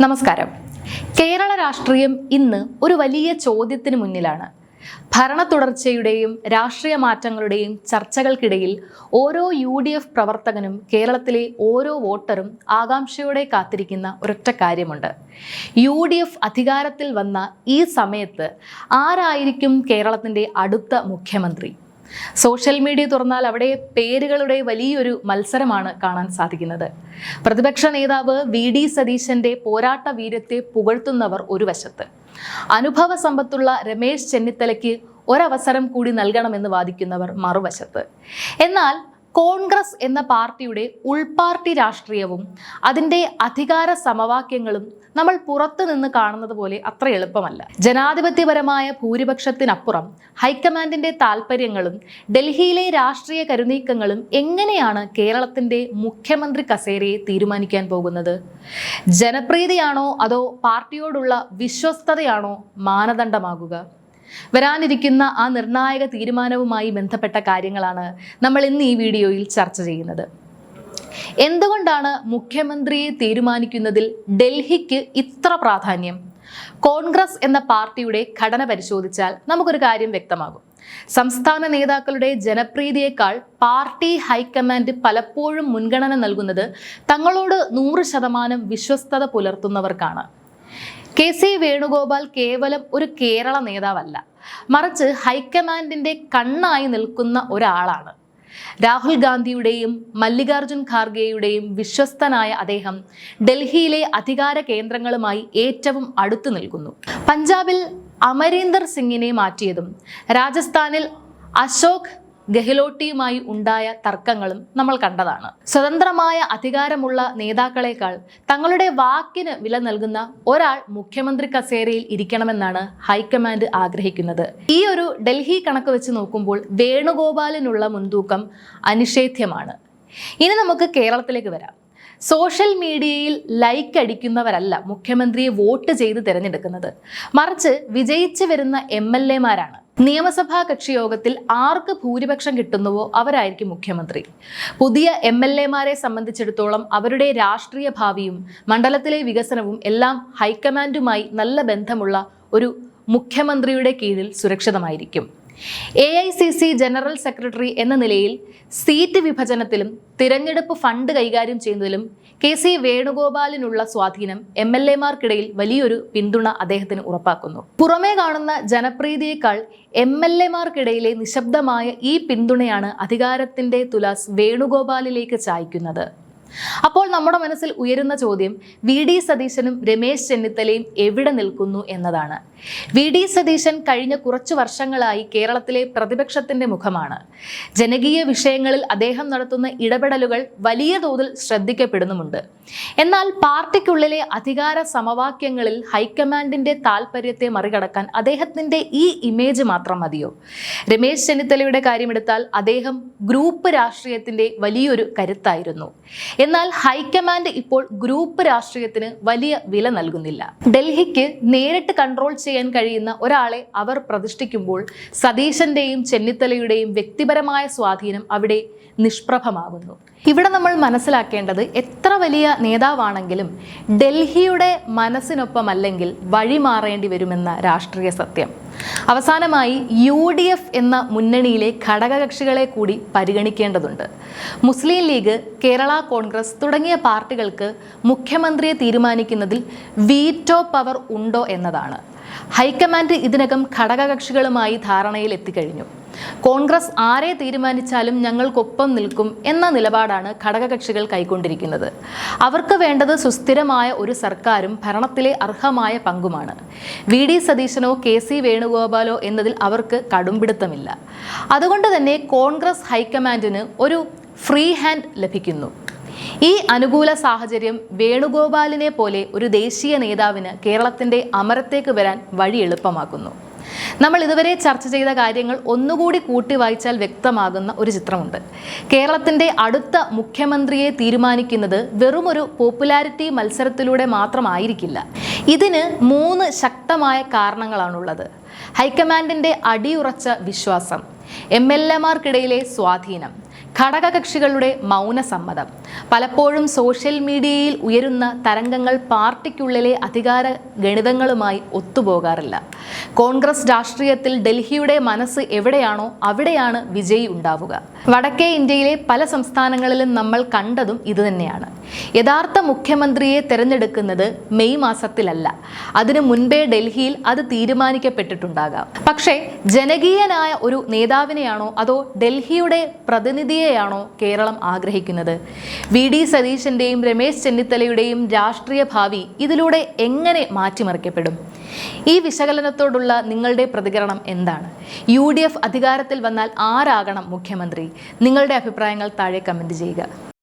നമസ്കാരം. കേരള രാഷ്ട്രീയം ഇന്ന് ഒരു വലിയ ചോദ്യത്തിന് മുന്നിലാണ്. ഭരണ തുടർച്ചയുടെയും രാഷ്ട്രീയ മാറ്റങ്ങളുടെയും ചർച്ചകൾക്കിടയിൽ ഓരോ UDF പ്രവർത്തകനും കേരളത്തിലെ ഓരോ വോട്ടറും ആകാംക്ഷയോടെ കാത്തിരിക്കുന്ന ഒരൊറ്റ കാര്യമുണ്ട്. UDF അധികാരത്തിൽ വന്ന ഈ സമയത്ത് ആരായിരിക്കും കേരളത്തിൻ്റെ അടുത്ത മുഖ്യമന്ത്രി? സോഷ്യൽ മീഡിയ തുറന്നാൽ അവിടെ പേരുകളുടെ വലിയൊരു മത്സരമാണ് കാണാൻ സാധിക്കുന്നത്. പ്രതിപക്ഷ നേതാവ് VD സതീശന്റെ പോരാട്ട വീര്യത്തെ പുകഴ്ത്തുന്നവർ ഒരു വശത്ത്, അനുഭവ സമ്പത്തുള്ള രമേശ് ചെന്നിത്തലയ്ക്ക് ഒരവസരം കൂടി നൽകണമെന്ന് വാദിക്കുന്നവർ മറുവശത്ത്. എന്നാൽ കോൺഗ്രസ് എന്ന പാർട്ടിയുടെ ഉൾപാർട്ടി രാഷ്ട്രീയവും അതിൻ്റെ അധികാര സമവാക്യങ്ങളും നമ്മൾ പുറത്തു നിന്ന് കാണുന്നത് പോലെ അത്ര എളുപ്പമല്ല. ജനാധിപത്യപരമായ ഭൂരിപക്ഷത്തിനപ്പുറം ഹൈക്കമാൻഡിന്റെ താൽപ്പര്യങ്ങളും ഡൽഹിയിലെ രാഷ്ട്രീയ കരുനീക്കങ്ങളും എങ്ങനെയാണ് കേരളത്തിന്റെ മുഖ്യമന്ത്രി കസേരയെ തീരുമാനിക്കാൻ പോകുന്നത്? ജനപ്രീതിയാണോ അതോ പാർട്ടിയോടുള്ള വിശ്വസ്തതയാണോ മാനദണ്ഡമാകുക? വരാനിരിക്കുന്ന ആ നിർണായക തീരുമാനവുമായി ബന്ധപ്പെട്ട കാര്യങ്ങളാണ് നമ്മൾ ഇന്ന് ഈ വീഡിയോയിൽ ചർച്ച ചെയ്യുന്നത്. എന്തുകൊണ്ടാണ് മുഖ്യമന്ത്രിയെ തീരുമാനിക്കുന്നതിൽ ഡൽഹിക്ക് ഇത്ര പ്രാധാന്യം? കോൺഗ്രസ് എന്ന പാർട്ടിയുടെ ഘടന പരിശോധിച്ചാൽ നമുക്കൊരു കാര്യം വ്യക്തമാകും. സംസ്ഥാന നേതാക്കളുടെ ജനപ്രീതിയേക്കാൾ പാർട്ടി ഹൈക്കമാൻഡ് പലപ്പോഴും മുൻഗണന നൽകുന്നത് തങ്ങളോട് 100% വിശ്വസ്തത പുലർത്തുന്നവർക്കാണ്. KC വേണുഗോപാൽ കേവലം ഒരു കേരള നേതാവല്ല, മറിച്ച് ഹൈക്കമാൻഡിന്റെ കണ്ണായി നിൽക്കുന്ന ഒരാളാണ്. രാഹുൽ ഗാന്ധിയുടെയും മല്ലികാർജുൻ ഖാർഗെയുടെയും വിശ്വസ്തനായ അദ്ദേഹം ഡൽഹിയിലെ അധികാര കേന്ദ്രങ്ങളുമായി ഏറ്റവും അടുത്തു നിൽക്കുന്നു. പഞ്ചാബിൽ അമരീന്ദർ സിംഗിനെ മാറ്റിയതും രാജസ്ഥാനിൽ അശോക് ഗെഹ്ലോട്ടിയുമായി ഉണ്ടായ തർക്കങ്ങളും നമ്മൾ കണ്ടതാണ്. സ്വതന്ത്രമായ അധികാരമുള്ള നേതാക്കളെക്കാൾ തങ്ങളുടെ വാക്കിന് വില നൽകുന്ന ഒരാൾ മുഖ്യമന്ത്രി കസേരയിൽ ഇരിക്കണമെന്നാണ് ഹൈക്കമാൻഡ് ആഗ്രഹിക്കുന്നത്. ഈ ഒരു ഡൽഹി കണക്ക് വെച്ച് നോക്കുമ്പോൾ വേണുഗോപാലിനുള്ള മുൻതൂക്കം അനിഷേധ്യമാണ്. ഇനി നമുക്ക് കേരളത്തിലേക്ക് വരാം. സോഷ്യൽ മീഡിയയിൽ ലൈക്ക് അടിക്കുന്നവരല്ല മുഖ്യമന്ത്രിയെ വോട്ട് ചെയ്ത് തിരഞ്ഞെടുക്കുന്നത്, മറിച്ച് വിജയിച്ചു വരുന്ന MLA-മാരാണ്. നിയമസഭാ കക്ഷി യോഗത്തിൽ ആർക്ക് ഭൂരിപക്ഷം കിട്ടുന്നുവോ അവരായിരിക്കും മുഖ്യമന്ത്രി. പുതിയ MLA-മാരെ സംബന്ധിച്ചിടത്തോളം അവരുടെ രാഷ്ട്രീയ ഭാവിയും മണ്ഡലത്തിലെ വികസനവും എല്ലാം ഹൈക്കമാൻഡുമായി നല്ല ബന്ധമുള്ള ഒരു മുഖ്യമന്ത്രിയുടെ കീഴിൽ സുരക്ഷിതമായിരിക്കും. AICC ജനറൽ സെക്രട്ടറി എന്ന നിലയിൽ സീറ്റ് വിഭജനത്തിലും തിരഞ്ഞെടുപ്പ് ഫണ്ട് കൈകാര്യം ചെയ്യുന്നതിലും KC വേണുഗോപാലിനുള്ള സ്വാധീനം MLA-മാർക്കിടയിൽ വലിയൊരു പിന്തുണ അദ്ദേഹത്തിന് ഉറപ്പാക്കുന്നു. പുറമേ കാണുന്ന ജനപ്രീതിയേക്കാൾ MLA-മാർക്കിടയിലെ നിശബ്ദമായ ഈ പിന്തുണയാണ് അധികാരത്തിന്റെ തുലാസ് വേണുഗോപാലിലേക്ക് ചായ്ക്കുന്നത്. അപ്പോൾ നമ്മുടെ മനസ്സിൽ ഉയരുന്ന ചോദ്യം VD സതീശനും രമേശ് ചെന്നിത്തലയും എവിടെ നിൽക്കുന്നു എന്നതാണ്. VD സതീശൻ കഴിഞ്ഞ കുറച്ചു വർഷങ്ങളായി കേരളത്തിലെ പ്രതിപക്ഷത്തിന്റെ മുഖമാണ്. ജനകീയ വിഷയങ്ങളിൽ അദ്ദേഹം നടത്തുന്ന ഇടപെടലുകൾ വലിയ തോതിൽ ശ്രദ്ധിക്കപ്പെടുന്നുമുണ്ട്. എന്നാൽ പാർട്ടിക്കുള്ളിലെ അധികാര സമവാക്യങ്ങളിൽ ഹൈക്കമാൻഡിന്റെ താൽപര്യത്തെ മറികടക്കാൻ അദ്ദേഹത്തിന്റെ ഈ ഇമേജ് മാത്രം മതിയോ? രമേശ് ചെന്നിത്തലയുടെ കാര്യമെടുത്താൽ അദ്ദേഹം ഗ്രൂപ്പ് രാഷ്ട്രീയത്തിന്റെ വലിയൊരു കരുത്തായിരുന്നു. എന്നാൽ ഹൈക്കമാൻഡ് ഇപ്പോൾ ഗ്രൂപ്പ് രാഷ്ട്രീയത്തിന് വലിയ വില നൽകുന്നില്ല. ഡൽഹിക്ക് നേരിട്ട് കൺട്രോൾ ചെയ്യാൻ കഴിയുന്ന ഒരാളെ അവർ പ്രതിഷ്ഠിക്കുമ്പോൾ സതീശന്റെയും ചെന്നിത്തലയുടെയും വ്യക്തിപരമായ സ്വാധീനം അവിടെ നിഷ്പ്രഭമാകുന്നു. ഇവിടെ നമ്മൾ മനസ്സിലാക്കേണ്ടത്, എത്ര വലിയ നേതാവാണെങ്കിലും ഡൽഹിയുടെ മനസ്സിനൊപ്പമല്ലെങ്കിൽ വഴിമാറേണ്ടി വരുമെന്ന രാഷ്ട്രീയ സത്യം. അവസാനമായി UDF എന്ന മുന്നണിയിലെ ഘടകകക്ഷികളെ കൂടി പരിഗണിക്കേണ്ടതുണ്ട്. മുസ്ലിം ലീഗ്, കേരള കോൺഗ്രസ് തുടങ്ങിയ പാർട്ടികൾക്ക് മുഖ്യമന്ത്രിയെ തീരുമാനിക്കുന്നതിൽ വീറ്റോ പവർ ഉണ്ടോ എന്നതാണ്. ഹൈക്കമാൻഡ് ഇതിനകം ഘടകകക്ഷികളുമായി ധാരണയിൽ എത്തിക്കഴിഞ്ഞു. കോൺഗ്രസ് ആരെ തീരുമാനിച്ചാലും ഞങ്ങൾക്കൊപ്പം നിൽക്കും എന്ന നിലപാടാണ് ഘടകകക്ഷികൾ കൈക്കൊണ്ടിരിക്കുന്നത്. അവർക്ക് വേണ്ടത് സുസ്ഥിരമായ ഒരു സർക്കാരും ഭരണത്തിലെ അർഹമായ പങ്കുമാണ്. VD സതീശനോ KC വേണുഗോപാലോ എന്നതിൽ അവർക്ക് കടുംപിടുത്തമില്ല. അതുകൊണ്ട് തന്നെ കോൺഗ്രസ് ഹൈക്കമാൻഡിന് ഒരു ഫ്രീ ഹാൻഡ് ലഭിക്കുന്നു. ഈ അനുകൂല സാഹചര്യം വേണുഗോപാലിനെ പോലെ ഒരു ദേശീയ നേതാവിന് കേരളത്തിന്റെ അമരത്തേക്ക് വരാൻ വഴി എളുപ്പമാക്കുന്നു. നമ്മൾ ഇതുവരെ ചർച്ച ചെയ്ത കാര്യങ്ങൾ ഒന്നുകൂടി കൂട്ടി വായിച്ചാൽ വ്യക്തമാകുന്ന ഒരു ചിത്രമുണ്ട്. കേരളത്തിന്റെ അടുത്ത മുഖ്യമന്ത്രിയെ തീരുമാനിക്കുന്നത് വെറുമൊരു പോപ്പുലാരിറ്റി മത്സരത്തിലൂടെ മാത്രമായിരിക്കില്ല. ഇതിന് 3 ശക്തമായ കാരണങ്ങളാണുള്ളത്. ഹൈക്കമാൻഡിന്റെ അടിയുറച്ച വിശ്വാസം, MLA-മാർക്കിടയിലെ സ്വാധീനം, ഘടകകക്ഷികളുടെ മൗനസമ്മതം. പലപ്പോഴും സോഷ്യൽ മീഡിയയിൽ ഉയരുന്ന തരംഗങ്ങൾ പാർട്ടിക്കുള്ളിലെ അധികാര ഗണിതങ്ങളുമായി ഒത്തുപോകാറില്ല. കോൺഗ്രസ് രാഷ്ട്രീയത്തിൽ ഡൽഹിയുടെ മനസ്സ് എവിടെയാണോ അവിടെയാണ് വിജയി ഉണ്ടാവുക. വടക്കേ ഇന്ത്യയിലെ പല സംസ്ഥാനങ്ങളിലും നമ്മൾ കണ്ടതും ഇതുതന്നെയാണ്. യഥാർത്ഥ മുഖ്യമന്ത്രിയെ തിരഞ്ഞെടുക്കുന്നത് മെയ് മാസത്തിലല്ല, അതിനു മുൻപേ ഡൽഹിയിൽ അത് തീരുമാനിക്കപ്പെട്ടിട്ടുണ്ടാകാം. പക്ഷേ ജനകീയനായ ഒരു നേതാവിനെയാണോ അതോ ഡൽഹിയുടെ പ്രതിനിധിയെയാണോ കേരളം ആഗ്രഹിക്കുന്നത്? വി.ഡി. സതീശന്റെയും രമേശ് ചെന്നിത്തലയുടെയും രാഷ്ട്രീയ ഭാവി ഇതിലൂടെ എങ്ങനെ മാറ്റിമറിക്കപ്പെടും? ഈ വിശകലനത്തോടുള്ള നിങ്ങളുടെ പ്രതികരണം എന്താണ്? UDF അധികാരത്തിൽ വന്നാൽ ആരാകണം മുഖ്യമന്ത്രി? നിങ്ങളുടെ അഭിപ്രായങ്ങൾ താഴെ കമന്റ് ചെയ്യുക.